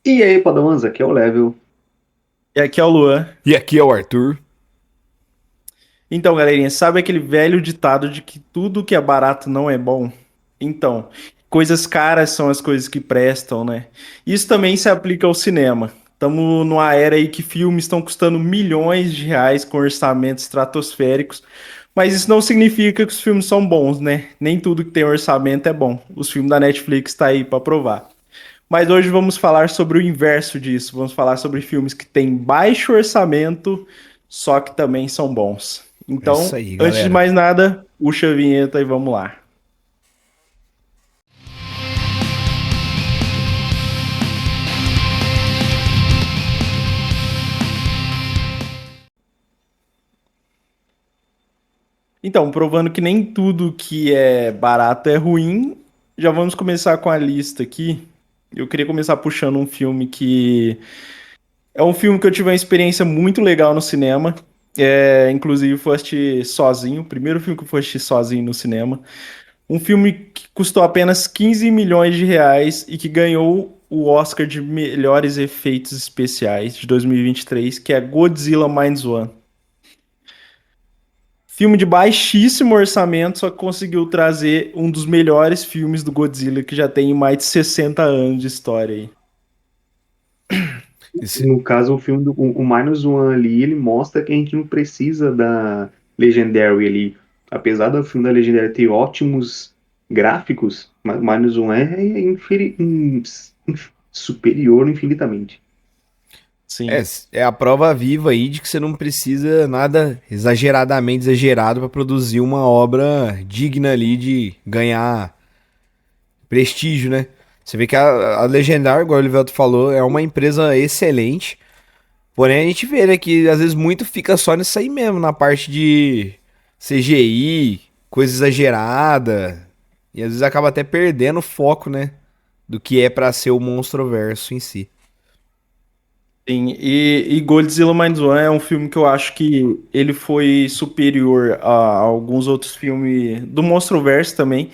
E aí, Padawans, aqui é o Level. E aqui é o Luan. E aqui é o Arthur. Então, galerinha, sabe aquele velho ditado de que tudo que é barato não é bom? Então, coisas caras são as coisas que prestam, né? Isso também se aplica ao cinema. Estamos numa era aí que filmes estão custando milhões de reais com orçamentos estratosféricos, mas isso não significa que os filmes são bons, né? Nem tudo que tem orçamento é bom. Os filmes da Netflix tá aí para provar. Mas hoje vamos falar sobre o inverso disso. Vamos falar sobre filmes que têm baixo orçamento, só que também são bons. É isso Então, aí, antes de galera. mais nada, puxa a vinheta e vamos lá. Então, provando que nem tudo que é barato é ruim, já vamos começar com a lista aqui. Eu queria começar puxando um filme que é um filme que eu tive uma experiência muito legal no cinema. Inclusive, fui assistir sozinho, o primeiro filme que eu fui assistir sozinho no cinema. Um filme que custou apenas 15 milhões de reais e que ganhou o Oscar de melhores efeitos especiais de 2023, que é Godzilla Minus One. Filme de baixíssimo orçamento, só que conseguiu trazer um dos melhores filmes do Godzilla, que já tem mais de 60 anos de história aí. Esse- No caso, o filme o Minus One ali, ele mostra que a gente não precisa da Legendary ali. Apesar do filme da Legendary ter ótimos gráficos, Minus One superior infinitamente. É, Sim, é a prova viva aí de que você não precisa nada exageradamente exagerado para produzir uma obra digna ali de ganhar prestígio, né? Você vê que a Legendary, igual o Livelto falou, é uma empresa excelente. Porém, a gente vê, né, que às vezes muito fica só nisso aí mesmo, na parte de CGI, coisa exagerada. E às vezes acaba até perdendo o foco, né? Do que é pra ser o Monstroverso em si. sim. E Godzilla Minus One é um filme que eu acho que ele foi superior a alguns outros filmes do Monsterverse também.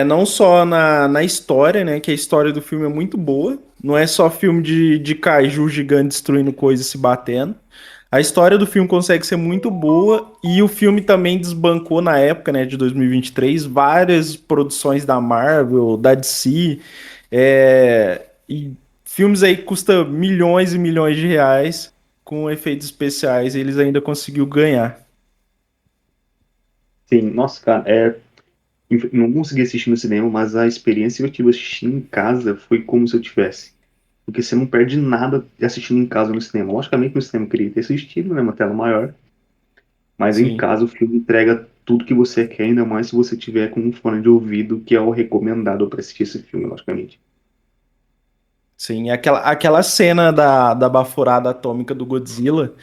Não só na história, né? Que a história do filme é muito boa. Não é só filme de kaiju gigante destruindo coisas e se batendo. A história do filme consegue ser muito boa e o filme também desbancou na época, né, de 2023, várias produções da Marvel, da DC, e filmes aí que custam milhões e milhões de reais com efeitos especiais, eles ainda conseguiu ganhar. Sim, nossa, cara, não consegui assistir no cinema, mas a experiência que eu tive assistindo em casa foi como se eu tivesse. Porque você não perde nada assistindo em casa no cinema. Logicamente, no cinema eu queria ter assistido, né, uma tela maior. Mas em Sim. casa o filme entrega tudo que você quer, ainda mais se você tiver com um fone de ouvido, que é o recomendado para assistir esse filme, logicamente. Sim, aquela cena da baforada atômica do Godzilla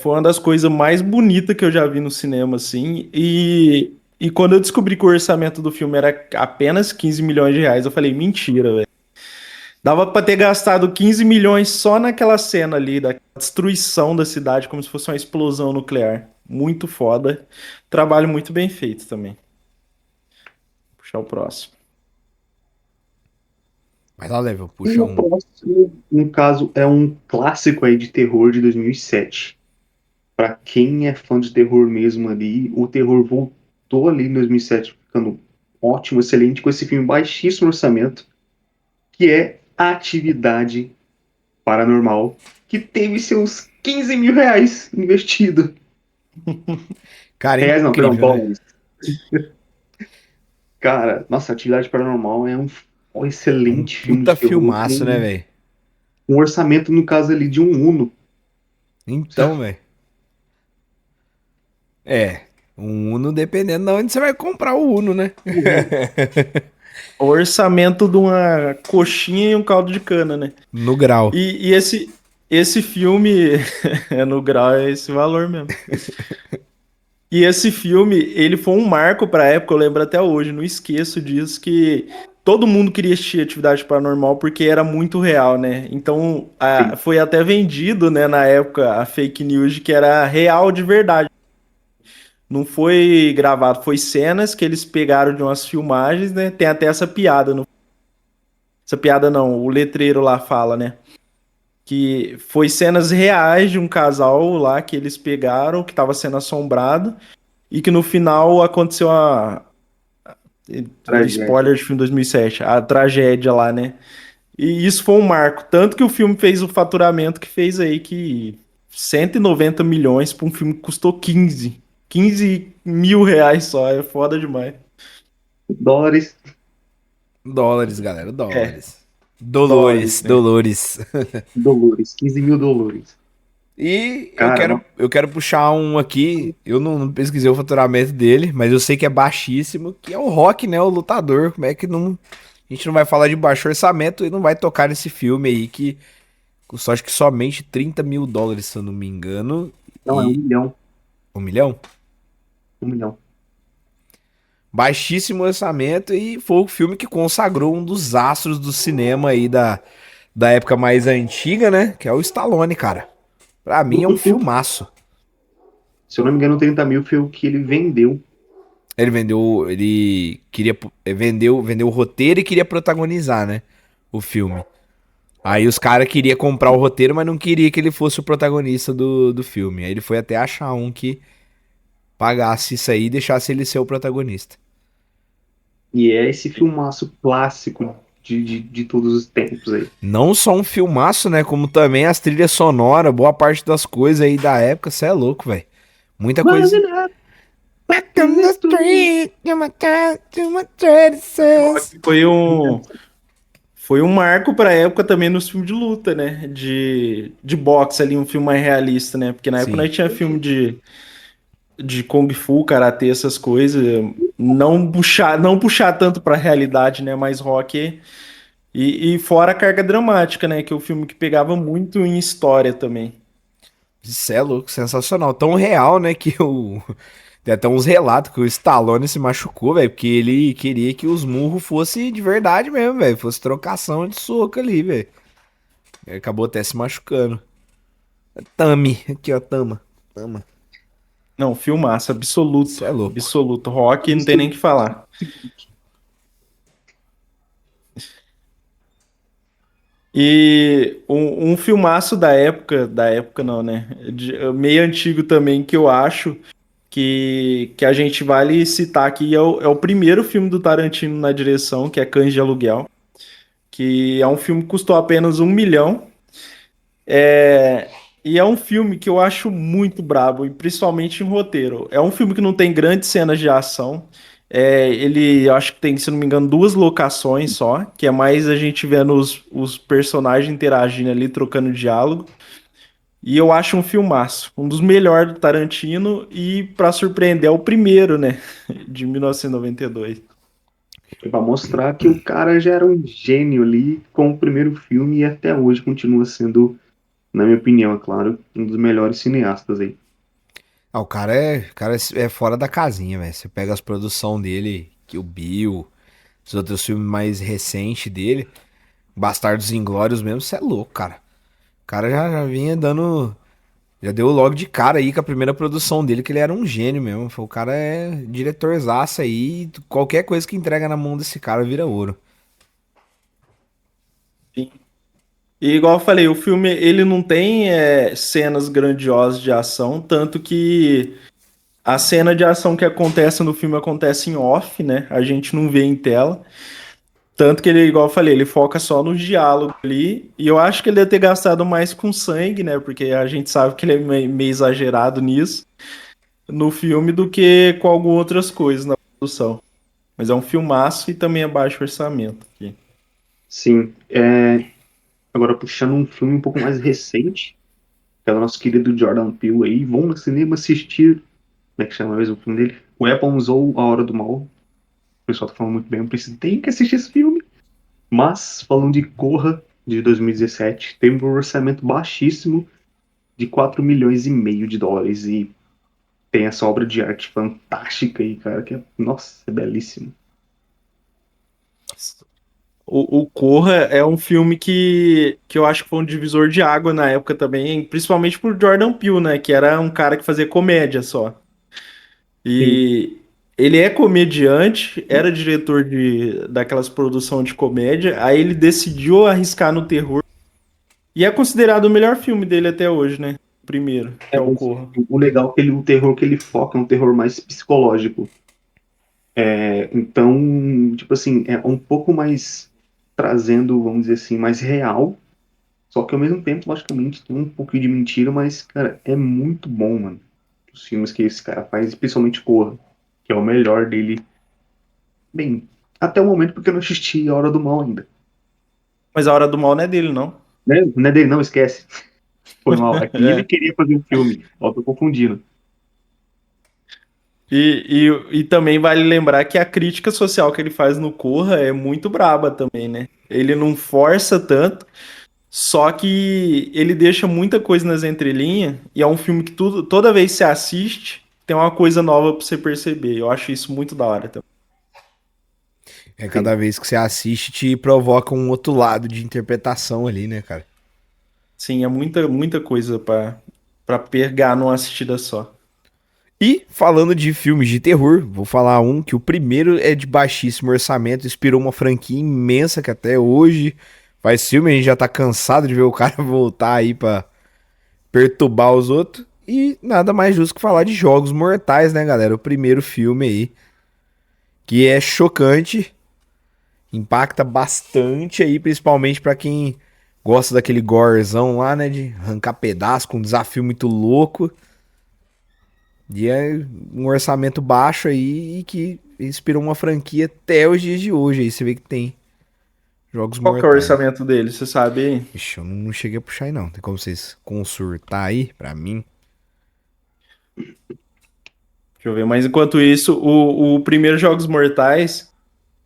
foi uma das coisas mais bonitas que eu já vi no cinema, assim. E quando eu descobri que o orçamento do filme era apenas 15 milhões de reais, eu falei, mentira, velho. Dava pra ter gastado 15 milhões só naquela cena ali, da destruição da cidade, como se fosse uma explosão nuclear. Muito foda. Trabalho muito bem feito também. Vou puxar o próximo. Mas lá, Level, E puxa o um. próximo, no caso, é um clássico aí de terror de 2007. Para quem é fã de terror mesmo ali, o terror voltou ali em 2007, ficando ótimo, excelente, com esse filme baixíssimo orçamento, que é Atividade Paranormal, que teve seus 15 mil reais investido. Cara, Reais não, perdão, incrível, né? dólares. Cara, nossa, Atividade Paranormal é um Um excelente filme puta de terror filmaço, né, com velho? um orçamento, no caso ali, de um Uno. Então, velho. É. Um Uno, dependendo de onde você vai comprar o Uno, né? O orçamento de uma coxinha e um caldo de cana, né? No grau. E esse filme, no grau, é esse valor mesmo. E esse filme, ele foi um marco pra época, eu lembro até hoje, não esqueço disso, que todo mundo queria assistir Atividade Paranormal porque era muito real, né? Então, Sim, foi até vendido, né, na época, a fake news de que era real de verdade. Não foi gravado, foi cenas que eles pegaram de umas filmagens, né? Tem até essa piada no Essa piada não, o letreiro lá fala, né? Que foi cenas reais de um casal lá que eles pegaram, que estava sendo assombrado, e que no final aconteceu a. Tragédia. Spoiler de filme 2007, a tragédia lá, né? E isso foi um marco. Tanto que o filme fez o faturamento que fez aí, que 190 milhões para um filme que custou 15 mil reais só. É foda demais. Dólares. Dólares, galera, É, dólares. dólares, Dolores, né? Dolores. Dolores. 15 mil dolores. E eu Cara, quero, não. eu quero puxar um aqui. Eu não pesquisei o faturamento dele, mas eu sei que é baixíssimo, que é o Rock, né? O lutador. Como é que não. A gente não vai falar de baixo orçamento e não vai tocar nesse filme aí que custou acho que somente 30 mil dólares, se eu não me engano. Não, é um E. milhão. 1 milhão? 1 milhão. Baixíssimo orçamento e foi o filme que consagrou um dos astros do cinema aí da época mais antiga, né? Que é o Stallone, cara. Pra mim é um filmaço. Se eu não me engano, 30 mil foi o que ele vendeu. Ele queria, vendeu o roteiro e queria protagonizar, né? O filme. Aí os caras queriam comprar o roteiro, mas não queria que ele fosse o protagonista do filme. Aí ele foi até achar um que pagasse isso aí e deixasse ele ser o protagonista. E é esse filmaço clássico de todos os tempos aí. Não só um filmaço, né? Como também as trilhas sonoras, boa parte das coisas aí da época, cê é louco, velho. Muita coisa. Running up, Back in on the the street. street, to my traditions. Foi um marco pra época também nos filmes de luta, né? De boxe ali, um filme mais realista, né? Porque na época Sim. nós tinha filme de Kung Fu, Karatê, essas coisas. Não puxar tanto pra realidade, né? Mais rock. E fora a carga dramática, né? Que é o filme que pegava muito em história também. Isso é louco, sensacional. Tão real, né, que o... Tem até uns relatos que o Stallone se machucou, velho, porque ele queria que os murros fossem de verdade mesmo, velho. Fosse trocação de soco ali, velho. Ele acabou até se machucando. Tami, aqui ó, Tama. Tama. Não, filmaço, Isso absoluto. é louco. Absoluto. Rock não tem nem o Absoluto. que falar. E um filmaço da época não, né? Meio antigo também, que eu acho que a gente vale citar aqui, é o primeiro filme do Tarantino na direção, que é Cães de Aluguel, que é um filme que custou apenas 1 milhão. E é um filme que eu acho muito brabo, e principalmente em roteiro. É um filme que não tem grandes cenas de ação. Eu acho que tem, se não me engano, duas locações só, que é mais a gente vendo os personagens interagindo ali, trocando diálogo. E eu acho um filmaço, um dos melhores do Tarantino, e pra surpreender, é o primeiro, né? De 1992. Pra mostrar que o cara já era um gênio ali com o primeiro filme e até hoje continua sendo, na minha opinião, é claro, um dos melhores cineastas aí. Ah, o cara é fora da casinha, velho. Você pega as produções dele, que o Bill, os outros filmes mais recentes dele, Bastardos Inglórios mesmo, você é louco, cara. O cara já vinha dando. Já deu logo de cara aí com a primeira produção dele, que ele era um gênio mesmo. O cara é diretorzaço aí. Qualquer coisa que entrega na mão desse cara vira ouro. Sim. E igual eu falei, o filme ele não tem cenas grandiosas de ação, tanto que a cena de ação que acontece no filme acontece em off, né? A gente não vê em tela. Tanto que ele, igual eu falei, ele foca só no diálogo ali. E eu acho que ele deve ter gastado mais com sangue, né? Porque a gente sabe que ele é meio exagerado nisso no filme do que com algumas outras coisas na produção. Mas é um filmaço e também é baixo orçamento aqui. Sim, agora puxando um filme um pouco mais recente, que é do nosso querido Jordan Peele aí, vão no cinema assistir, como é que chama mesmo o filme dele? Weapons ou A Hora do Mal. O pessoal tá falando muito bem, eu preciso, tem que assistir esse filme. Mas, falando de Corra, de 2017, teve um orçamento baixíssimo de 4,5 milhões e tem essa obra de arte fantástica aí, cara, que é, nossa, é belíssimo. O Corra é um filme que eu acho que foi um divisor de água na época também, principalmente por Jordan Peele, né? Que era um cara que fazia comédia só. Sim, E Ele é comediante, era diretor daquelas produções de comédia, aí ele decidiu arriscar no terror e é considerado o melhor filme dele até hoje, né? O primeiro, que é o Mas Corra. o legal é que o terror que ele foca é um terror mais psicológico. Então, tipo assim, é um pouco mais trazendo, vamos dizer assim, mais real. Só que ao mesmo tempo, logicamente, tem um pouquinho de mentira, mas, cara, é muito bom, mano. Os filmes que esse cara faz, especialmente Corra, que é o melhor dele. Bem, até o momento porque eu não assisti A Hora do Mal ainda. Mas A Hora do Mal não é dele, não. Né? Não é dele, não, esquece. Foi mal. Aqui ele É. queria fazer um filme. Ó, tô confundindo. E também vale lembrar que a crítica social que ele faz no Corra é muito braba também, né? Ele não força tanto, só que ele deixa muita coisa nas entrelinhas e é um filme que toda vez que você assiste, tem uma coisa nova pra você perceber. Eu acho isso muito da hora também. É cada Sim. vez que você assiste te provoca um outro lado de interpretação ali, né, cara? Sim, é muita coisa pra pegar numa assistida só. E falando de filmes de terror, vou falar um que o primeiro é de baixíssimo orçamento, inspirou uma franquia imensa que até hoje faz filme, a gente já tá cansado de ver o cara voltar aí pra perturbar os outros. E nada mais justo que falar de Jogos Mortais, né, galera? O primeiro filme aí, que é chocante, impacta bastante aí, principalmente pra quem gosta daquele gorezão lá, né, de arrancar pedaço com um desafio muito louco. E é um orçamento baixo aí e que inspirou uma franquia até os dias de hoje. Aí você vê que tem Jogos Qual que é o Mortais. orçamento dele, você sabe aí? Ixi, eu não cheguei a puxar aí não. Tem como vocês consultar aí pra mim? Deixa eu ver. Mas enquanto isso, o primeiro Jogos Mortais,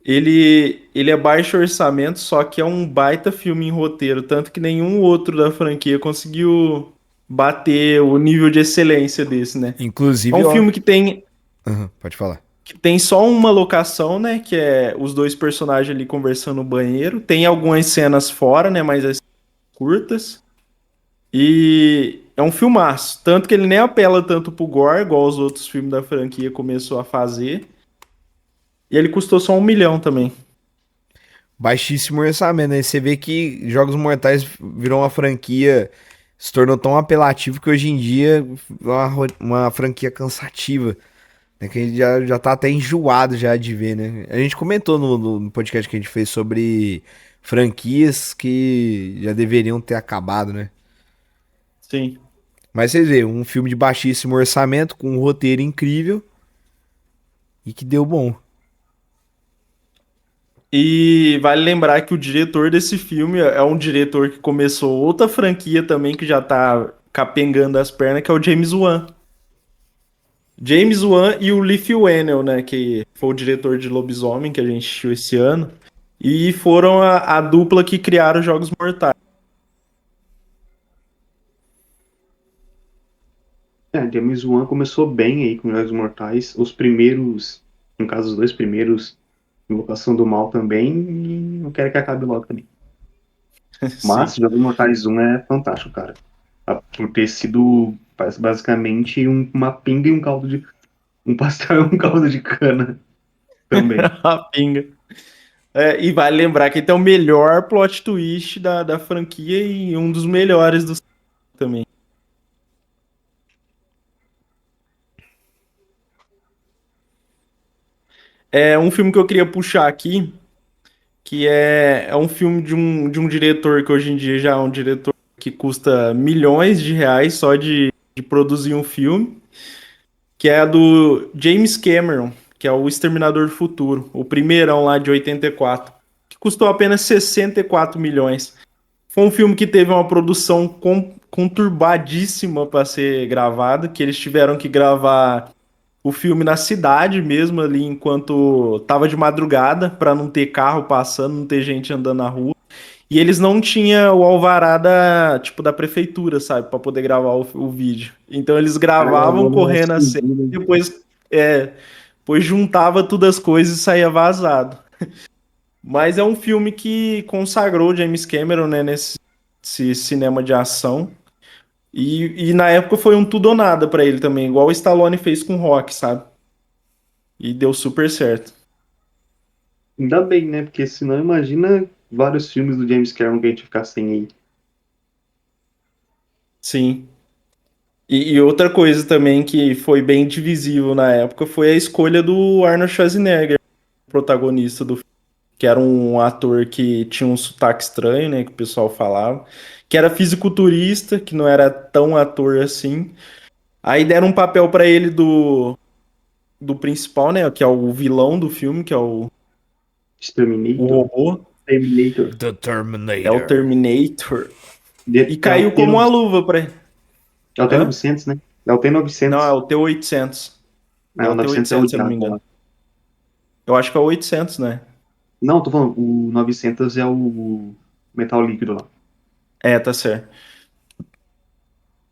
ele é baixo orçamento, só que é um baita filme em roteiro, tanto que nenhum outro da franquia conseguiu bater o nível de excelência desse, né? É Inclusive, um ó. filme Aham, pode falar. que tem só uma locação, né? Que é os dois personagens ali conversando no banheiro. Tem algumas cenas fora, né? Mas as curtas. E é um filmaço. Tanto que ele nem apela tanto pro gore, igual os outros filmes da franquia começou a fazer. E ele custou só 1 milhão também. Baixíssimo orçamento, né? Você vê que Jogos Mortais virou uma franquia, se tornou tão apelativo que hoje em dia é uma franquia cansativa. Né? Que a gente já tá até enjoado já de ver, né? A gente comentou no podcast que a gente fez sobre franquias que já deveriam ter acabado, né? Sim. Mas vocês vê, um filme de baixíssimo orçamento, com um roteiro incrível e que deu bom. E vale lembrar que o diretor desse filme é um diretor que começou outra franquia também que já tá capengando as pernas, que é o James Wan. James Wan e o Leigh Whannell, né, que foi o diretor de Lobisomem que a gente assistiu esse ano, e foram a dupla que criaram os Jogos Mortais. James Wan começou bem aí com Jogos Mortais. Os primeiros, no caso, os dois primeiros, Invocação do Mal também, e não quero que acabe logo também. Sim. Mas Jogos Mortais 1 é fantástico, cara. Por ter sido basicamente uma pinga e um caldo de. Um pastel e um caldo de cana também. A pinga. É, e vale lembrar que ele tem o melhor plot twist da franquia e um dos melhores do também. É um filme que eu queria puxar aqui, que é um filme de um diretor que hoje em dia já é um diretor que custa milhões de reais só de produzir um filme, que é a do James Cameron, que é o Exterminador do Futuro, o primeirão lá de 84, que custou apenas 64 milhões. Foi um filme que teve uma produção conturbadíssima para ser gravada, que eles tiveram que gravar o filme na cidade mesmo ali enquanto tava de madrugada para não ter carro passando, não ter gente andando na rua. E eles não tinham o alvará da prefeitura, sabe, para poder gravar o vídeo. Então eles Cara, gravavam gravou no correndo a cena SUV, e né? depois juntava todas as coisas e saía vazado. Mas é um filme que consagrou James Cameron, né, nesse cinema de ação. E na época foi um tudo ou nada pra ele também, igual o Stallone fez com o Rock, sabe? e deu super certo. Ainda bem, né? Porque senão imagina vários filmes do James Cameron que a gente ficar sem aí. Sim. E outra coisa também que foi bem divisível na época foi a escolha do Arnold Schwarzenegger, protagonista do filme, que era um ator que tinha um sotaque estranho, né, que o pessoal falava, que era fisiculturista, que não era tão ator assim. Aí deram um papel pra ele do principal, né, que é o vilão do filme, que é o Exterminator. robô, Terminator. The é o Terminator. Terminator, e É o caiu como uma luva pra ele. Hã? T-900, né? É o Não, é T-900. o T-800. É, É o o 900 é o T-800, se eu não me odiado engano. lá. Eu acho que é o 800, né? Não, tô falando, o 900 é o metal líquido lá. É, tá certo.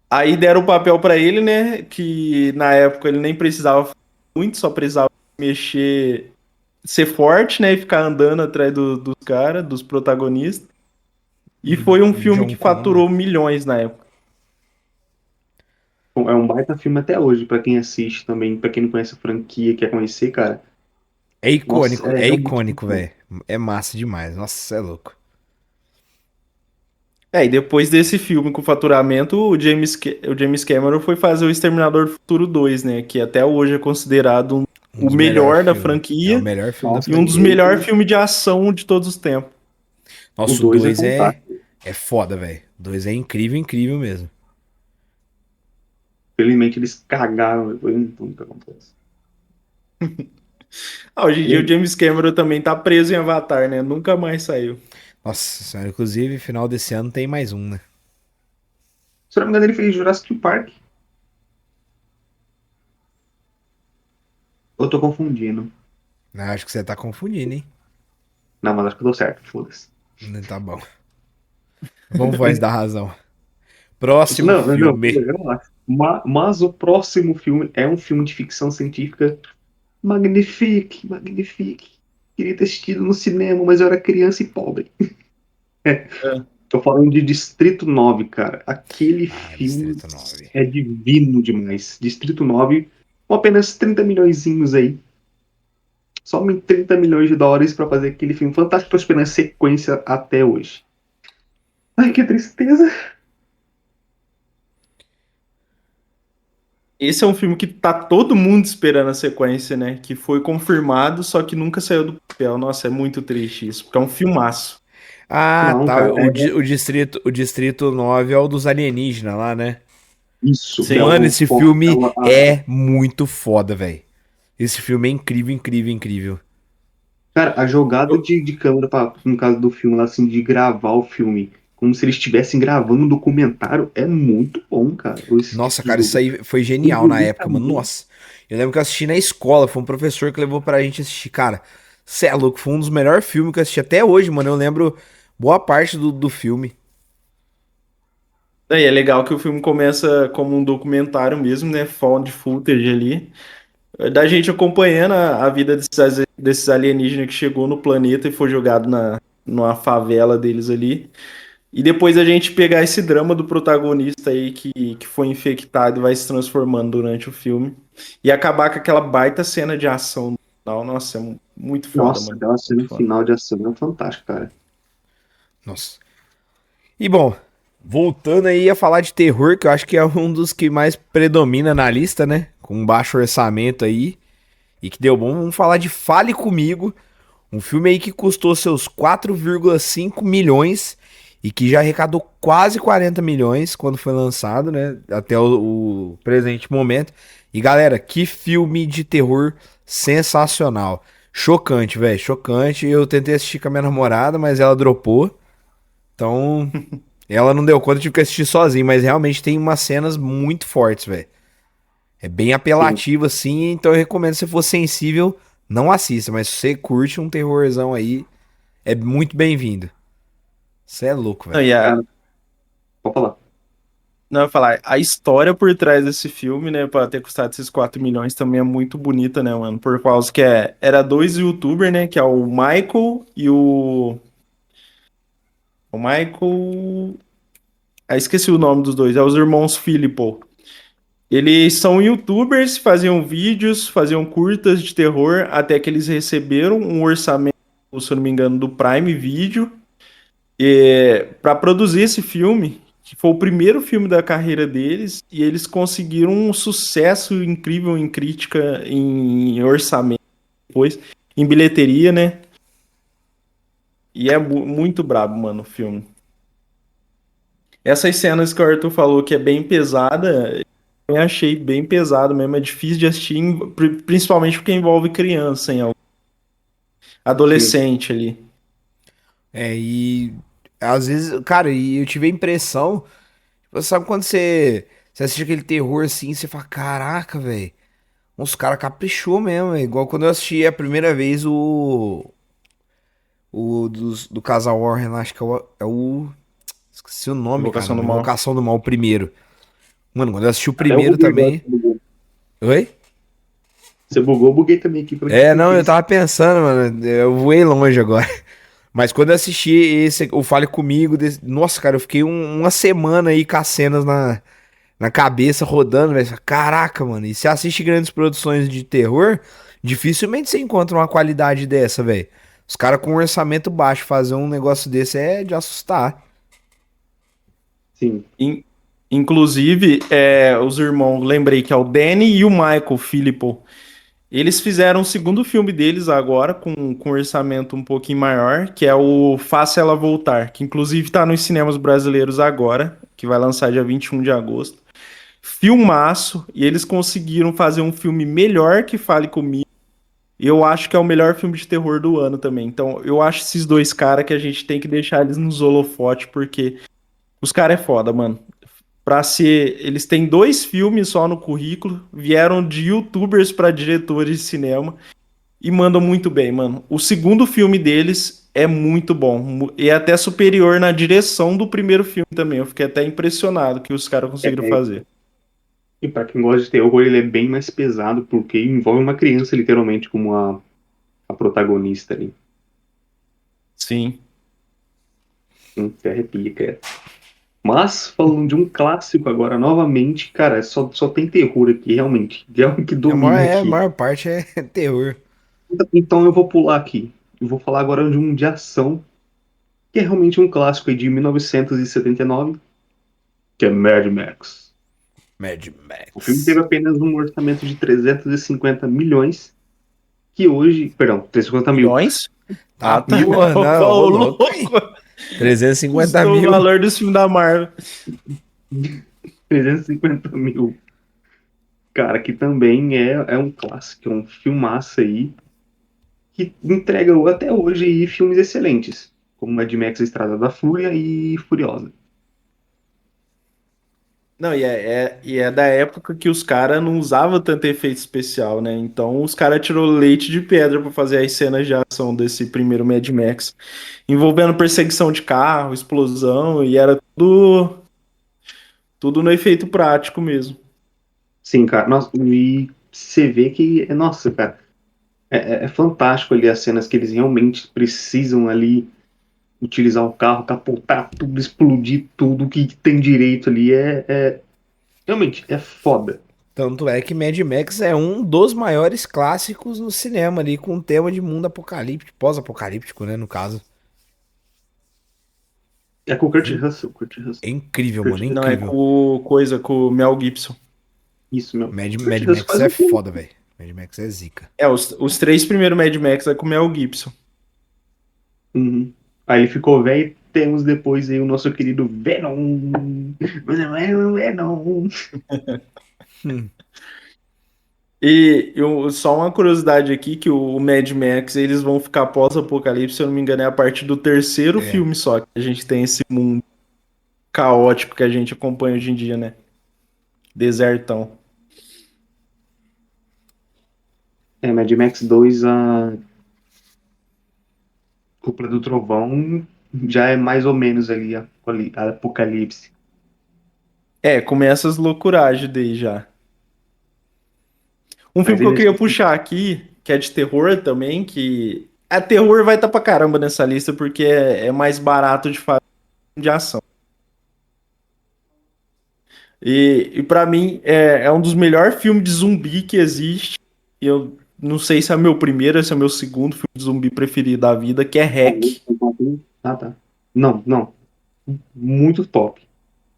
Aí deram o papel pra ele, né? Que na época ele nem precisava muito, só precisava mexer, ser forte, né? E ficar andando atrás dos caras, dos protagonistas. E foi um filme John que Connor. faturou milhões na época. Bom, é um baita filme até hoje, pra quem assiste também, pra quem não conhece a franquia, quer conhecer, cara. Nossa, é É realmente muito icônico, bom. velho. É massa demais. Nossa, é louco. É, e depois desse filme com faturamento, o James Cameron foi fazer o Exterminador do Futuro 2, né? Que até hoje é considerado Um o dos melhores melhor da filmes. É o franquia melhor filme da Nossa, e um dos franquia. melhores filmes de ação de todos os tempos. o Nossa, o 2 é 2 fantástico. é foda, velho. O 2 é incrível, incrível mesmo. Felizmente eles cagaram depois, não tudo que acontece. Ah, hoje em dia o E, James Cameron também tá preso em Avatar, né? Nunca mais saiu. Nossa senhora, inclusive, final desse ano tem mais um, né? se eu não me engano, ele fez Jurassic Park. Eu tô confundindo. Acho que você tá confundindo, hein? Não, mas acho que eu tô certo, foda-se. Tá bom. Vamos voz da razão. Próximo Não, não, filme. relaxa. Mas o próximo filme é um filme de ficção científica magnifique, magnifique. Queria ter assistido no cinema, mas eu era criança e pobre. É. Tô falando de Distrito 9, cara. Aquele Ah, filme Distrito 9. é divino demais. Distrito 9, com apenas 30 milhõezinhos aí. Somente 30 milhões de dólares pra fazer aquele filme fantástico. Tô esperando sequência até hoje. Ai, que tristeza. Esse é um filme que tá todo mundo esperando a sequência, né? Que foi confirmado, só que nunca saiu do papel. Nossa, é muito triste isso, porque é um filmaço. Ah, Não, tá. cara, O Distrito 9 é o dos alienígenas lá, né? isso, que é o Sim. Mano, do esse filme portal. é muito foda, velho. Esse filme é incrível, incrível, incrível. Cara, a jogada de câmera, no caso do filme, lá, assim, de gravar o filme, como se eles estivessem gravando um documentário, é muito bom, cara. Esse Nossa, tipo cara, isso aí foi genial na época, mano. bonitamente. Nossa. Eu lembro que eu assisti na escola, foi um professor que levou pra gente assistir. Cara, cê é louco, foi um dos melhores filmes que eu assisti até hoje, mano. Eu lembro boa parte do filme. É, e é legal que o filme começa como um documentário mesmo, né? Found footage ali. Da gente acompanhando a vida desses alienígenas que chegou no planeta e foi jogado numa favela deles ali. E depois a gente pegar esse drama do protagonista aí que foi infectado e vai se transformando durante o filme. E acabar com aquela baita cena de ação no final. Nossa, é muito foda, Nossa, mano. aquela cena Muito foda. final de ação é fantástica, cara. Nossa. E bom, voltando aí a falar de terror, que eu acho que é um dos que mais predomina na lista, né? Com um baixo orçamento aí. E que deu bom. Vamos falar de Fale Comigo. Um filme aí que custou seus 4,5 milhões e que já arrecadou quase 40 milhões quando foi lançado, né? Até o presente momento. E galera, que filme de terror sensacional. Chocante, velho, chocante. Eu tentei assistir com a minha namorada, mas ela dropou. Então, ela não deu conta, eu tive que assistir sozinho. Mas realmente tem umas cenas muito fortes, velho. É bem Sim. apelativo assim, então eu recomendo se você for sensível, não assista, mas se você curte um terrorzão aí, é muito bem-vindo. Você é louco, Não, velho. e a, Cara, pode falar. não, eu ia falar, a história por trás desse filme, né, pra ter custado esses 4 milhões também é muito bonita, né, mano? Por causa que era dois youtubers, né, que é o Michael e o Michael. Ah, esqueci o nome dos dois, é os irmãos Filippo. Eles são YouTubers, faziam vídeos, faziam curtas de terror, até que eles receberam um orçamento, se eu não me engano, do Prime Video, para produzir esse filme, que foi o primeiro filme da carreira deles, e eles conseguiram um sucesso incrível em crítica, em orçamento, depois, em bilheteria, né? E é muito brabo, mano, o filme. Essas cenas que o Arthur falou que é bem pesada, eu achei bem pesado mesmo. É difícil de assistir, principalmente porque envolve criança, Sim. adolescente ali. E às vezes, cara, e eu tive a impressão, tipo, sabe quando você assiste aquele terror assim, você fala, caraca, velho, os caras caprichou mesmo, é igual quando eu assisti a primeira vez do casal Warren, lá, acho que esqueci o nome, Invocação do caramba, Mal. Invocação do Mal, o primeiro. Mano, quando eu assisti o Até eu primeiro buguei agora, também. Oi? você bugou, eu buguei também aqui pra ver o que É, você não, eu fez. tava pensando, mano, eu voei longe agora. Mas quando eu assisti o Fale Comigo, nossa, cara, eu fiquei uma semana aí com as cenas na cabeça rodando, velho. Caraca, mano, e se assiste grandes produções de terror, dificilmente você encontra uma qualidade dessa, velho. Os caras com um orçamento baixo fazer um negócio desse é de assustar. Sim. In- Inclusive, os irmãos, lembrei que é o Danny e o Michael Philippou. Eles fizeram o segundo filme deles agora, com um orçamento um pouquinho maior, que é o Faça Ela Voltar, que inclusive está nos cinemas brasileiros agora, que vai lançar dia 21 de agosto. Filmaço, e eles conseguiram fazer um filme melhor que Fale Comigo. E eu acho que é o melhor filme de terror do ano também. Então, eu acho esses dois caras que a gente tem que deixar eles nos holofotes, porque os caras é foda, mano. Pra ser. Eles têm dois filmes só no currículo, vieram de YouTubers pra diretores de cinema e mandam muito bem, mano. O segundo filme deles é muito bom. E é até superior na direção do primeiro filme também. Eu fiquei até impressionado que os caras conseguiram É, fazer. e pra quem gosta de terror, ele é bem mais pesado, porque envolve uma criança, literalmente, como a protagonista ali. Sim. Até arrepia, cara. Mas, falando de um clássico agora, novamente, cara, só tem terror aqui, realmente. É o que domina A aqui. maior parte é terror. Então eu vou pular aqui. Eu vou falar agora de um de ação, que é realmente um clássico aí de 1979, que é Mad Max. Mad O filme teve Max. apenas um orçamento de 350 milhões, que hoje, perdão, 350 mil. Milhões? Tá, Ah, tá. porra, não, ô Ô, louco louco. aí. 350 Custou o mil. valor dos filmes da Marvel. 350 mil. Cara, que também é um clássico, é um filmaço aí, que entrega até hoje aí filmes excelentes, como Mad Max A Estrada da Fúria e Furiosa. Não, e é da época que os caras não usavam tanto efeito especial, né? Então os caras tirou leite de pedra pra fazer as cenas de ação desse primeiro Mad Max, envolvendo perseguição de carro, explosão, e era tudo no efeito prático mesmo. Sim, cara, nossa, e você vê que, nossa, cara, é fantástico ali as cenas que eles realmente precisam ali utilizar o carro, capotar tudo, explodir tudo que tem direito ali, realmente, é foda. Tanto é que Mad Max é um dos maiores clássicos no cinema ali, com o tema de mundo apocalíptico, pós-apocalíptico, né, no caso. É com o Kurt Russell, Kurt Russell. É incrível, Kurt mano, é Russell. Não, é incrível. com o Mel Gibson. Isso mesmo. Kurt Mad Russell Max faz é um filme. foda, velho. Mad Max é zica. Os três primeiros Mad Max é com o Mel Gibson. Uhum. Aí ele ficou velho e temos depois aí o nosso querido Venom. Você não é o Venom. Hum, Só uma curiosidade aqui, que o Mad Max, eles vão ficar pós-apocalipse, se eu não me engano, é a partir do terceiro é. filme só, que a gente tem esse mundo caótico que a gente acompanha hoje em dia, né? Desertão. Mad Max 2, a Cúpula do Trovão já é mais ou menos ali a Apocalipse. Começa as loucuragens daí já. Um Mas filme que eu eles. queria puxar aqui, que é de terror também, que. A terror vai estar pra caramba nessa lista, porque é mais barato de fazer de ação. E para mim é um dos melhores filmes de zumbi que existe. Eu não sei se é meu primeiro ou se é meu segundo filme de zumbi preferido da vida, que é Hack. Ah, tá. Não, não. Muito top.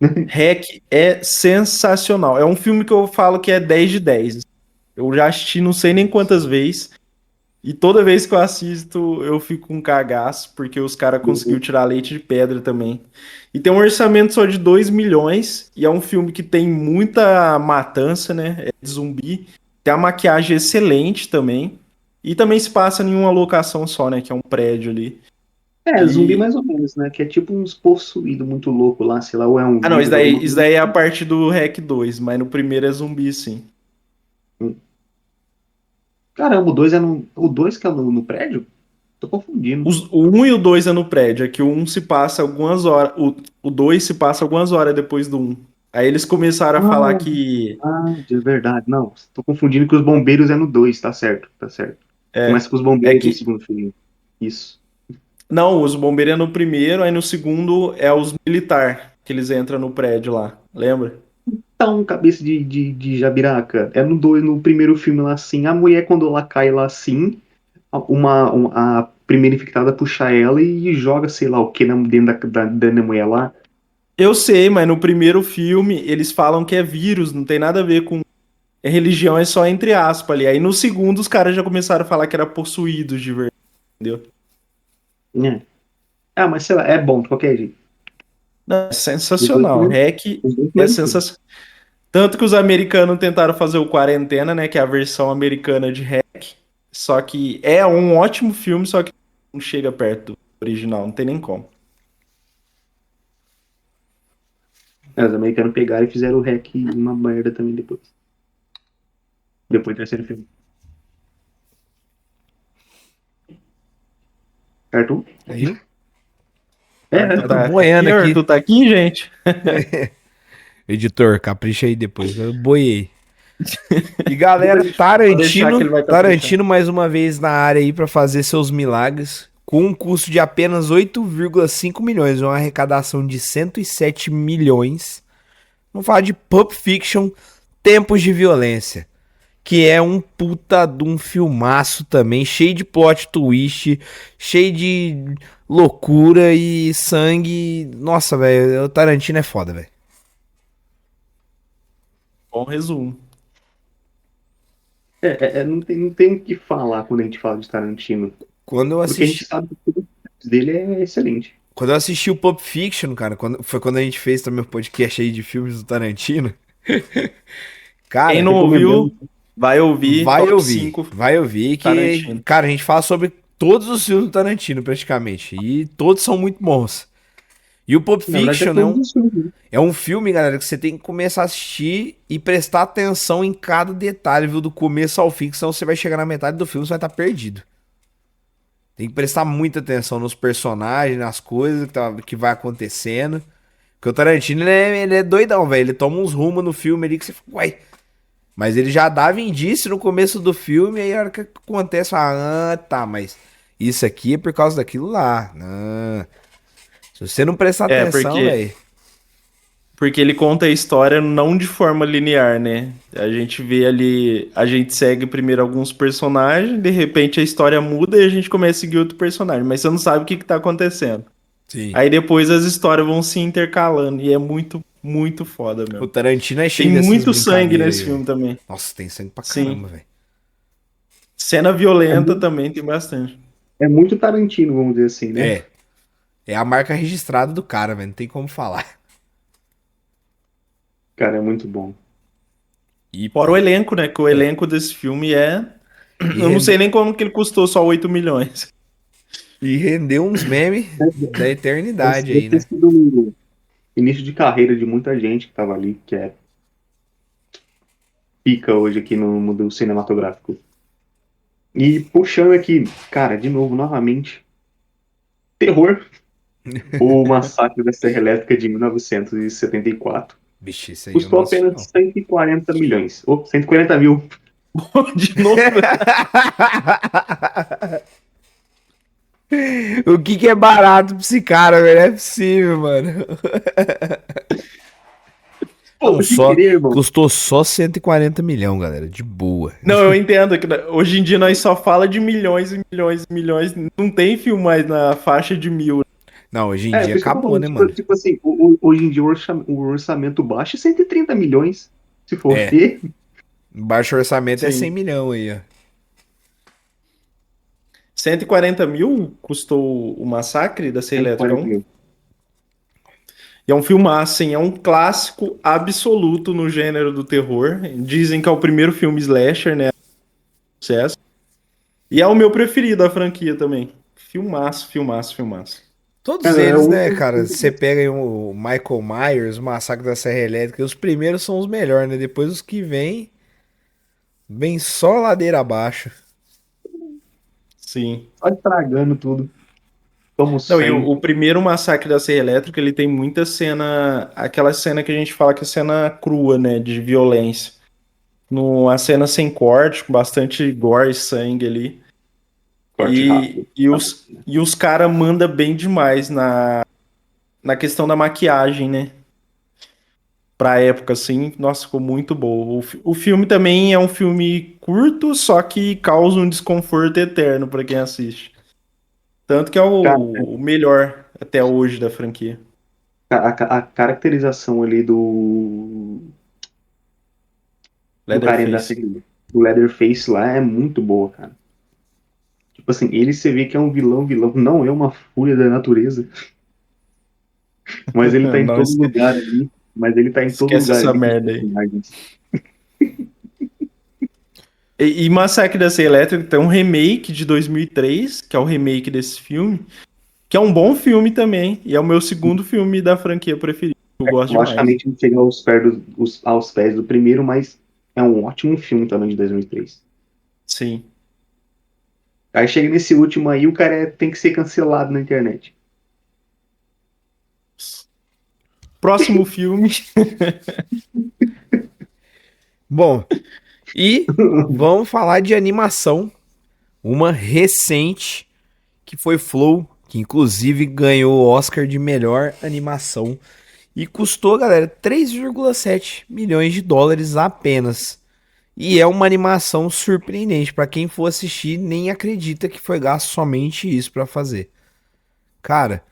Hack é sensacional. É um filme que eu falo que é 10 de 10. Eu já assisti não sei nem quantas vezes. E toda vez que eu assisto, eu fico com cagaço, porque os caras conseguiram tirar leite de pedra também. E tem um orçamento só de 2 milhões, e é um filme que tem muita matança, né? É de zumbi. Tem a maquiagem excelente também. E também se passa em uma locação só, né? Que é um prédio ali. É, zumbi E. mais ou menos, né? Que é tipo uns possuídos muito louco lá, sei lá, ou é um Ah, não, vírus, alguma isso coisa. daí é a parte do Hack 2, mas no primeiro é zumbi, sim. Assim. Caramba, o 2 é no. O 2 que é no prédio? Tô confundindo. O 1 e o 2 é no prédio, é que o 1 se passa algumas horas. O 2 se passa algumas horas depois do 1. Aí eles começaram a falar Ah, que. de verdade. Não, tô confundindo que os bombeiros é no 2, tá certo, tá certo. É, Começa com os é bombeiros no que. segundo filme. Isso. Não, os bombeiros é no primeiro, aí no segundo é os militar que eles entram no prédio lá. Lembra? Então, cabeça de jabiraca. É no 2, no primeiro filme lá assim, a mulher quando ela cai lá assim, a primeira infectada puxa ela e joga, sei lá o que, dentro da mulher lá. Eu sei, mas no primeiro filme eles falam que é vírus, não tem nada a ver com. Religião é só entre aspas ali. Aí no segundo os caras já começaram a falar que era possuídos de verdade, entendeu? É. Ah, mas sei lá, é bom de qualquer jeito. Não, é Os dois sensacional. primeiros, Hack os dois é primeiros filmes. sensacional. Tanto que os americanos tentaram fazer o Quarentena, né? Que é a versão americana de Hack. Só que é um ótimo filme, só que não chega perto do original, não tem nem como. É, os americanos pegaram e fizeram o hack uma merda também depois. Depois do terceiro filme. Certo? Aí, É, eu tô Tá boiando aqui, aqui. Arthur, tá aqui, gente? Editor, capricha aí depois. Eu boiei. E depois galera, a gente Pode deixar que ele vai caprichar. Tarantino mais uma vez na área aí pra fazer seus milagres, com um custo de apenas 8,5 milhões, uma arrecadação de 107 milhões. Vamos falar de Pulp Fiction, Tempos de Violência, que é um puta de um filmaço também, cheio de plot twist, cheio de loucura e sangue. Nossa, velho, o Tarantino é foda, velho. Bom resumo. não tem o que falar quando a gente fala de Tarantino. Quando eu Porque a gente assisti, sabe que tudo dele é excelente. quando eu assisti o Pulp Fiction, cara, foi quando a gente fez também o podcast aí de filmes do Tarantino. Quem Cara, não Recomendamos. ouviu, vai ouvir top 5 vai ouvir que, Tarantino. cara, a gente fala sobre todos os filmes do Tarantino praticamente, e todos são muito bons. E o Pulp Na verdade, é Fiction todos os filmes, né? é um filme, galera, que você tem que começar a assistir e prestar atenção em cada detalhe, viu, do começo ao fim, que senão você vai chegar na metade do filme e você vai estar perdido. Tem que prestar muita atenção nos personagens, nas coisas que vai acontecendo. Porque o Tarantino, ele é doidão, velho. Ele toma uns rumos no filme ali que você fica, uai. Mas ele já dava indício no começo do filme, e aí a hora que acontece, fala, tá, mas isso aqui é por causa daquilo lá. Ah, se você não prestar É, atenção, velho. porque ele conta a história não de forma linear, né? A gente vê ali, a gente segue primeiro alguns personagens, de repente a história muda e a gente começa a seguir outro personagem, mas você não sabe o que que tá acontecendo. Sim. Aí depois as histórias vão se intercalando e é muito, muito foda O mesmo. Tarantino é Tem cheio dessas muito sangue brincadeiras nesse aí, filme velho. também. Nossa, tem sangue pra Sim. caramba, velho. Cena É, violenta mu- também tem bastante. é muito Tarantino, vamos dizer assim, né? É. É a marca registrada do cara, velho. Não tem como falar. Cara, é muito bom. E, Fora o elenco, né? Que o É. elenco desse filme é. e, Eu não sei rende- nem como que ele custou só 8 milhões. e rendeu uns memes da eternidade Deve aí, ter né? sido o início de carreira de muita gente que tava ali, que é pica hoje aqui no mundo cinematográfico. E puxando aqui, cara, de novo, novamente, terror. O Massacre da Serra Elétrica de 1974. Vixe, isso aí eu não Custou assisti, apenas não. 140 milhões. Ou 140 mil. De novo. O que é barato pra esse cara, velho? Não é possível, mano. Pô, sem querer, irmão. custou só 140 milhões, galera. De boa. Não, eu entendo que hoje em dia nós só fala de milhões e milhões e milhões. Não tem filme mais na faixa de 1.000. Não, hoje em É, dia por isso que eu tô acabou, falando, né, tipo, mano? tipo assim, hoje em dia o orçamento baixo é 130 milhões, se for É. ver. Baixo orçamento é Sim. 100 milhões aí, ó. 140 mil custou o Massacre da Serra Elétrica 140 1. mil. E é um filmaço, assim, é um clássico absoluto no gênero do terror. Dizem que é o primeiro filme slasher, né? Sucesso. E é o meu preferido da franquia também. Filmaço, filmaço, filmaço. Todos É eles, o né, único. cara? Você pega aí o Michael Myers, o Massacre da Serra Elétrica, os primeiros são os melhores, né? Depois os que vem só ladeira abaixo. Sim. Só estragando tudo. Como Não, e sempre. o primeiro Massacre da Serra Elétrica, ele tem muita cena, aquela cena que a gente fala que é cena crua, né, de violência. A cena sem corte, com bastante gore e sangue ali. Corte rápido. E os caras mandam bem demais na questão da maquiagem, né? Pra época, assim, nossa, ficou muito bom. O filme também é um filme curto, só que causa um desconforto eterno pra quem assiste. Tanto que é Cara, o melhor até hoje da franquia. a caracterização ali do carinha Leatherface. do Leatherface lá é muito boa, cara. Tipo assim, ele você vê que é um vilão, não é uma fúria da natureza, mas ele tá em Não, todo lugar ali. Mas ele tá em todo esquece lugar essa ali com os merda aí. personagens. E Massacre da Serra Elétrica tem um remake de 2003, que é o remake desse filme, que é um bom filme também, e é o meu segundo filme da franquia preferido. Eu gosto demais. Logicamente não chega aos pés do primeiro, mas é um ótimo filme também de 2003. Sim. Aí chega nesse último aí, o cara tem que ser cancelado na internet. Próximo filme. Bom, e vamos falar de animação. Uma recente, que foi Flow, que inclusive ganhou o Oscar de melhor animação. E custou, galera, 3,7 milhões de dólares apenas. E é uma animação surpreendente. Pra quem for assistir, nem acredita que foi gasto somente isso pra fazer. Cara,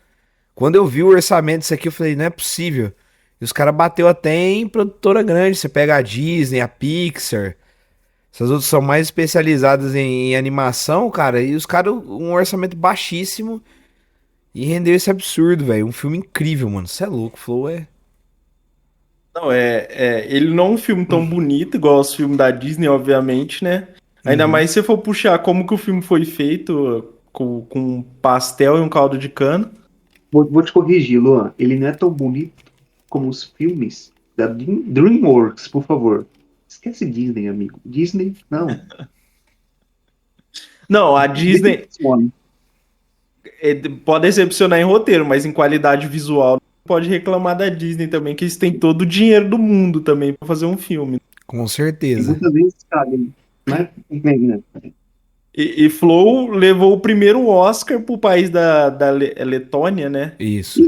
quando eu vi o orçamento disso aqui, eu falei, não é possível. E os caras bateu até em produtora grande. Você pega a Disney, a Pixar. Essas outras são mais especializadas em animação, cara. E os caras, um orçamento baixíssimo. E rendeu esse absurdo, velho. Um filme incrível, mano. Você é louco, Flow é. Não, ele não é um filme tão bonito igual os filmes da Disney, obviamente, né? Ainda Uhum. mais se você for puxar como que o filme foi feito com um pastel e um caldo de cana. Vou te corrigir, Luan. Ele não é tão bonito como os filmes da DreamWorks, por favor. Esquece Disney, amigo. Disney, não. Não, a Disney Decepciona. pode decepcionar em roteiro, mas em qualidade visual não pode reclamar da Disney também, que eles têm todo o dinheiro do mundo também pra fazer um filme. Com E certeza. muitas vezes, cara, né? E Flow levou o primeiro Oscar pro país da Letônia, né? Isso.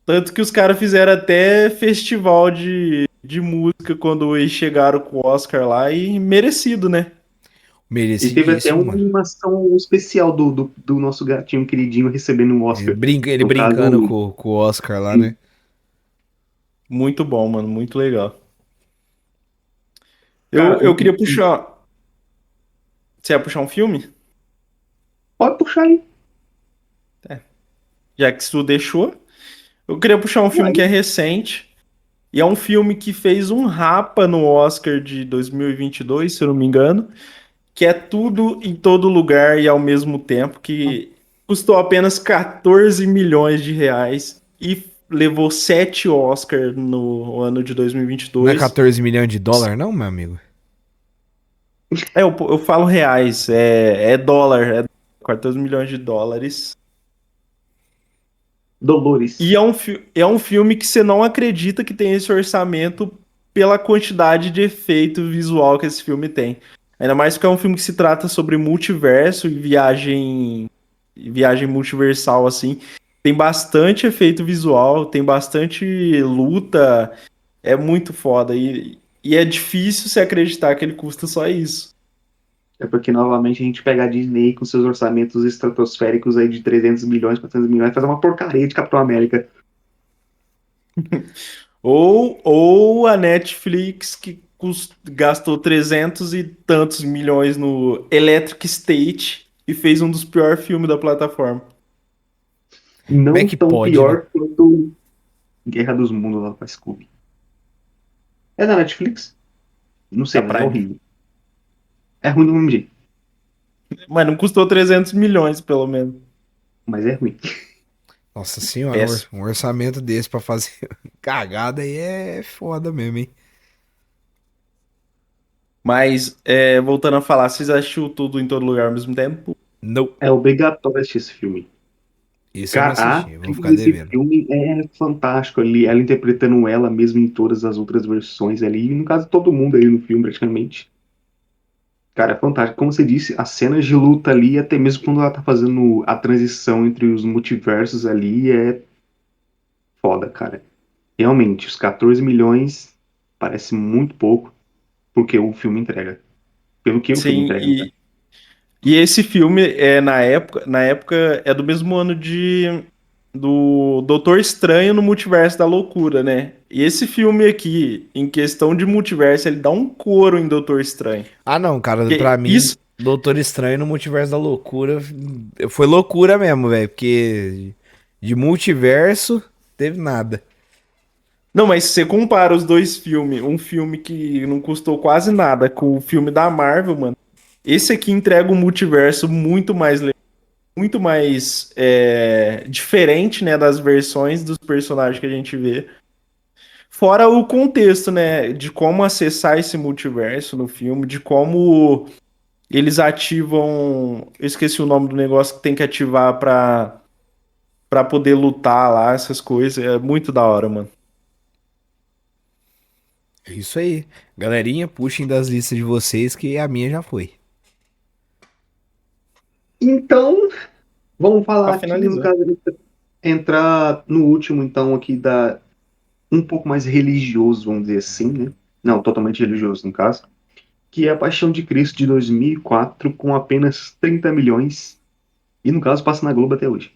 Tanto que os caras fizeram até festival de música quando eles chegaram com o Oscar lá e merecido, né? E teve até Merecidíssimo, uma mano. animação especial do nosso gatinho queridinho recebendo um Ele, Oscar. ele No brincando caso, com o Oscar lá, né? Muito bom, mano, muito legal. cara, Eu queria puxar. Você ia puxar um filme? pode puxar aí. Já que tu deixou. Eu queria puxar um filme que é recente. E é um filme que fez um rapa no Oscar de 2022, se eu não me engano. Que é Tudo em Todo Lugar e ao mesmo tempo. Que custou apenas 14 milhões de reais. E levou 7 Oscars no ano de Não é 2022. 14 milhões de dólar, não, meu amigo? Eu falo reais, é dólar, 14 milhões de dólares. Dolores. E é um filme que você não acredita que tem esse orçamento pela quantidade de efeito visual que esse filme tem. Ainda mais porque é um filme que se trata sobre multiverso e viagem multiversal, assim. Tem bastante efeito visual, tem bastante luta, É muito foda. E é difícil se acreditar que ele custa só isso. É porque, novamente, a gente pega a Disney com seus orçamentos estratosféricos aí de 300 milhões, 400 milhões, e faz uma porcaria de Capitão América. Ou a Netflix que gastou 300 e tantos milhões no Electric State e fez um dos piores filmes da plataforma. Como é Não que tão pode, né? pior quanto Guerra dos Mundos lá com a Scooby. É da Netflix? Não sei, Da mas é Prime. horrível. É ruim do mesmo jeito, Mas não custou 300 milhões, pelo menos. mas é ruim. Nossa senhora, Péssimo. um orçamento desse pra fazer cagada aí é foda mesmo, hein? Mas, voltando a falar, vocês assistiram tudo em todo lugar ao mesmo tempo? Não, É obrigatório assistir esse filme. esse eu não Cara, a assisti, eu vou atriz ficar desse devendo. filme é fantástico ali, ela interpretando ela mesma em todas as outras versões ali, e no caso todo mundo ali no filme praticamente. Cara, é fantástico. Como você disse, as cenas de luta ali, até mesmo quando ela tá fazendo a transição entre os multiversos ali, é foda, cara. Realmente, os 14 milhões parece muito pouco porque o filme entrega. Pelo que o filme Sim, entrega, cara. e esse filme na época é do mesmo ano do Doutor Estranho no Multiverso da Loucura, né? E esse filme aqui, em questão de multiverso, ele dá um couro em Doutor Estranho. Ah, não, cara, pra Porque mim, isso. Doutor Estranho no Multiverso da Loucura foi loucura mesmo, velho, porque de multiverso teve nada. Não, mas se você compara os dois filmes, um filme que não custou quase nada com o filme da Marvel, mano, esse aqui entrega um multiverso muito mais diferente, né, das versões dos personagens que a gente vê. Fora o contexto, né, de como acessar esse multiverso no filme, de como eles ativam. Eu esqueci o nome do negócio que tem que ativar pra poder lutar lá, essas coisas. É muito da hora, mano. É isso aí. Galerinha, puxem das listas de vocês que a minha já foi. Então, vamos Pra falar aqui, no finalizar. caso, entrar no último, então, aqui da um pouco mais religioso, vamos dizer assim, né? Não, totalmente religioso, no caso. Que é A Paixão de Cristo de 2004, com apenas 30 milhões. E, no caso, passa na Globo até hoje.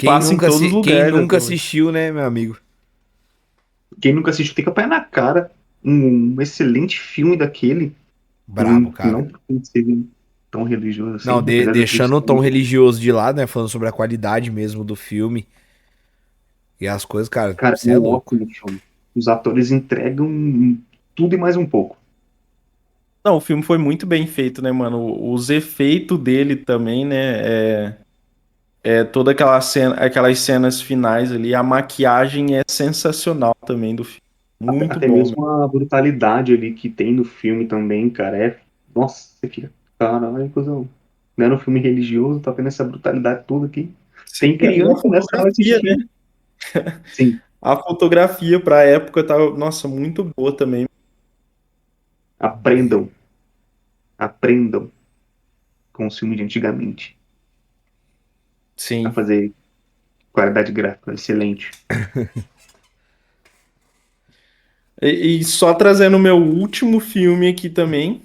Passa em todos os Quem lugares nunca até hoje. assistiu, né, meu amigo? Quem nunca assistiu tem que apanhar na cara. Um excelente filme daquele. Brabo, cara. Não porque seja tão religioso Não, assim, apesar de eu deixando o acreditar tom muito. religioso de lado, né? Falando sobre a qualidade mesmo do filme e as coisas, cara, Cara, é você é um louco. ótimo filme. Os atores entregam tudo e mais um pouco. Não, o filme foi muito bem feito, né, mano? Os efeitos dele também, né? Toda aquelas cenas finais ali, a maquiagem é sensacional também do filme. Muito Até bom, mesmo a brutalidade ali que tem no filme também, cara, Nossa, você fica... Caralho, cuzão. Não era um filme religioso, tá vendo essa brutalidade toda aqui. Sim, Tem e a criança nessa sala fotografia, né? assistindo. Sim, A fotografia pra época tava, nossa, muito boa também. aprendam. Aprendam com o filme de antigamente. A Sim. fazer qualidade gráfica excelente. E só trazendo o meu último filme aqui também,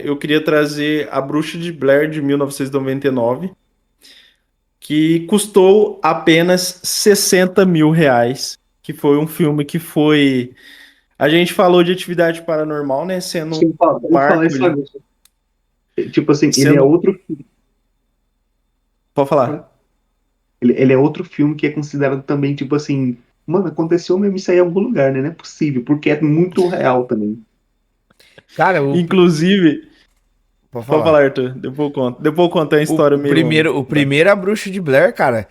eu queria trazer A Bruxa de Blair de 1999, que custou apenas 60 mil reais, que foi um filme que foi. A gente falou de atividade paranormal, né? Sendo Sim, um eu ia falar marco isso ali. agora. Tipo assim, ele é Sendo. outro. Pode falar. Ele é outro filme que é considerado também, tipo assim, mano, aconteceu mesmo isso aí em algum lugar, né? Não é possível, porque é muito real também. Cara, Inclusive, pode pode falar, falar. Arthur. Depois eu conto. Depois eu conto uma história meio. O primeiro A Bruxa de Blair, cara,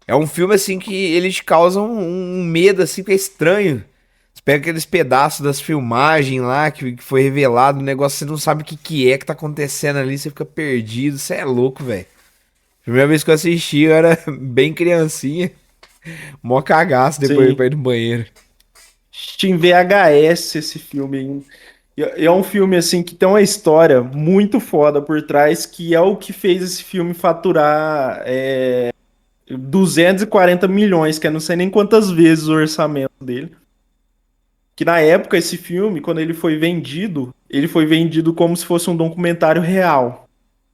é um filme assim que ele te causa um medo assim que é estranho. Você pega aqueles pedaços das filmagens lá que foi revelado, o negócio você não sabe o que é que tá acontecendo ali, você fica perdido, você é louco, velho. Primeira vez que eu assisti, eu era bem criancinha, mó cagaço depois Sim. pra ir no banheiro. Em VHS esse filme ainda. E é um filme assim que tem uma história muito foda por trás, que é o que fez esse filme faturar 240 milhões, que eu não sei nem quantas vezes o orçamento dele. Que na época esse filme, quando ele foi vendido como se fosse um documentário real.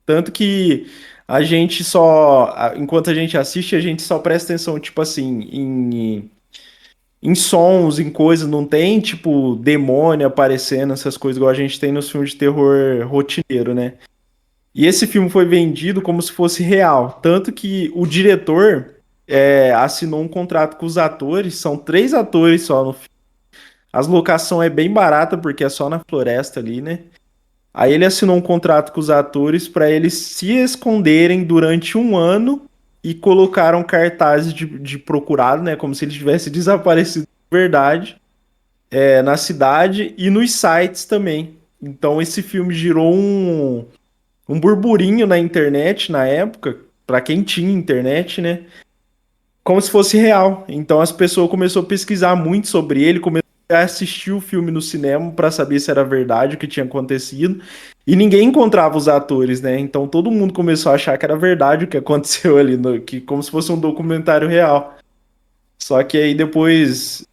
Tanto que enquanto a gente assiste, a gente só presta atenção, tipo assim, em sons, em coisas, não tem, tipo, demônio aparecendo, essas coisas, igual a gente tem nos filmes de terror rotineiro, né? E esse filme foi vendido como se fosse real. Tanto que o diretor assinou um contrato com os atores, são 3 atores só no filme. As locações é bem barata, porque é só na floresta ali, né? Aí ele assinou um contrato com os atores para eles se esconderem durante um ano e colocaram cartazes de procurado, né? Como se ele tivesse desaparecido de verdade, na cidade e nos sites também. Então esse filme girou um burburinho na internet na época, para quem tinha internet, né? Como se fosse real. Então as pessoas começaram a pesquisar muito sobre ele, começaram a assistir o filme no cinema para saber se era verdade o que tinha acontecido. E ninguém encontrava os atores, né? Então todo mundo começou a achar que era verdade o que aconteceu ali, que como se fosse um documentário real. Só que aí depois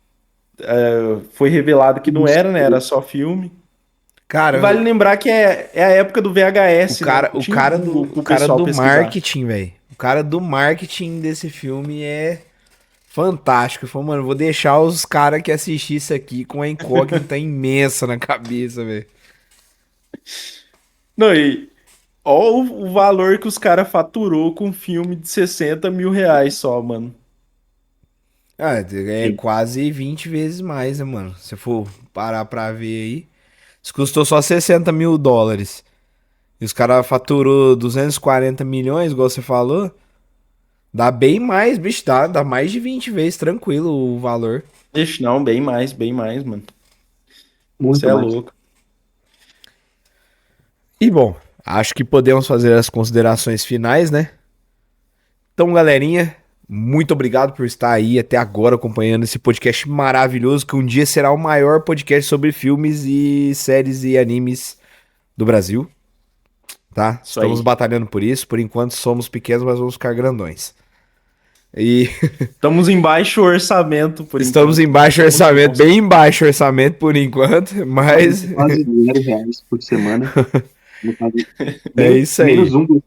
foi revelado que não era, né? Era só filme. E Cara, vale lembrar que é a época do VHS, né? o Tinha cara como do, o o cara pessoal do pesquisar. marketing, velho. O cara do marketing desse filme é fantástico. Ele falou, mano, vou deixar os caras que assistir isso aqui com a incógnita imensa na cabeça, velho. Não, e ó o valor que os caras faturou com um filme de 60 mil reais só, mano. Ah, é Sim. quase 20 vezes mais, né, mano? Se for parar pra ver aí. Isso custou só US$ 60 mil. E os caras faturou 240 milhões, igual você falou. Dá bem mais, bicho. Dá mais de 20 vezes, tranquilo, o valor. Ixi, não, bem mais, mano. Você Muito é mais. louco. E bom, acho que podemos fazer as considerações finais, né? Então, galerinha, muito obrigado por estar aí até agora acompanhando esse podcast maravilhoso, que um dia será o maior podcast sobre filmes e séries e animes do Brasil, tá? Isso Estamos aí. batalhando por isso. Por enquanto somos pequenos, mas vamos ficar grandões. E Estamos em baixo orçamento por estamos enquanto, em mas baixo estamos orçamento, bons. bem em baixo orçamento por enquanto, mas Quase R$ 0 por semana. No caso, é menos, isso aí. menos 1%.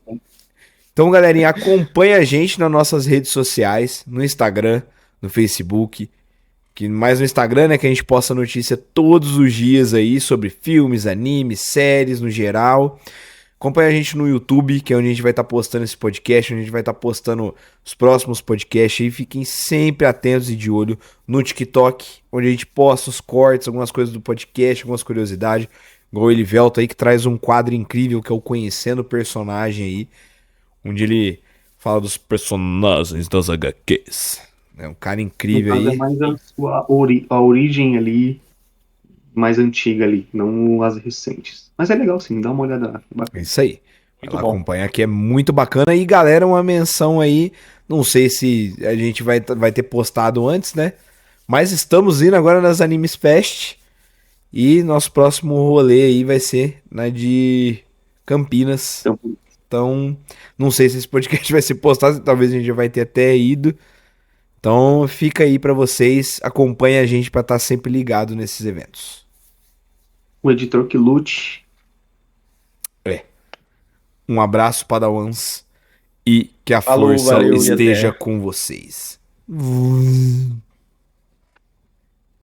Então, galerinha, acompanha a gente nas nossas redes sociais, no Instagram, no Facebook, que mais no Instagram, né, que a gente posta notícia todos os dias aí sobre filmes, animes, séries no geral. Acompanha a gente no YouTube, que é onde a gente vai estar postando esse podcast, onde a gente vai estar postando os próximos podcasts. E fiquem sempre atentos e de olho no TikTok, onde a gente posta os cortes, algumas coisas do podcast, algumas curiosidades. Igual o Elivelto aí, que traz um quadro incrível, que é o Conhecendo o Personagem aí, onde ele fala dos personagens das HQs. É um cara No incrível caso, é aí. mais a origem ali, mais antiga ali, não as recentes. Mas é legal sim, dá uma olhada lá. É É bacana. isso aí. Muito Ela bom. acompanha aqui, é muito bacana. E galera, uma menção aí. Não sei se a gente vai ter postado antes, né? Mas estamos indo agora nas Animes Fest. E nosso próximo rolê aí vai ser na de Campinas. Então, Então, não sei se esse podcast vai ser postado. Talvez a gente já vai ter até ido. Então, fica aí pra vocês. Acompanha a gente pra estar sempre ligado nesses eventos. o editor que lute. É. Um abraço, Padawans. E que a Falou, força valeu e esteja até. com vocês.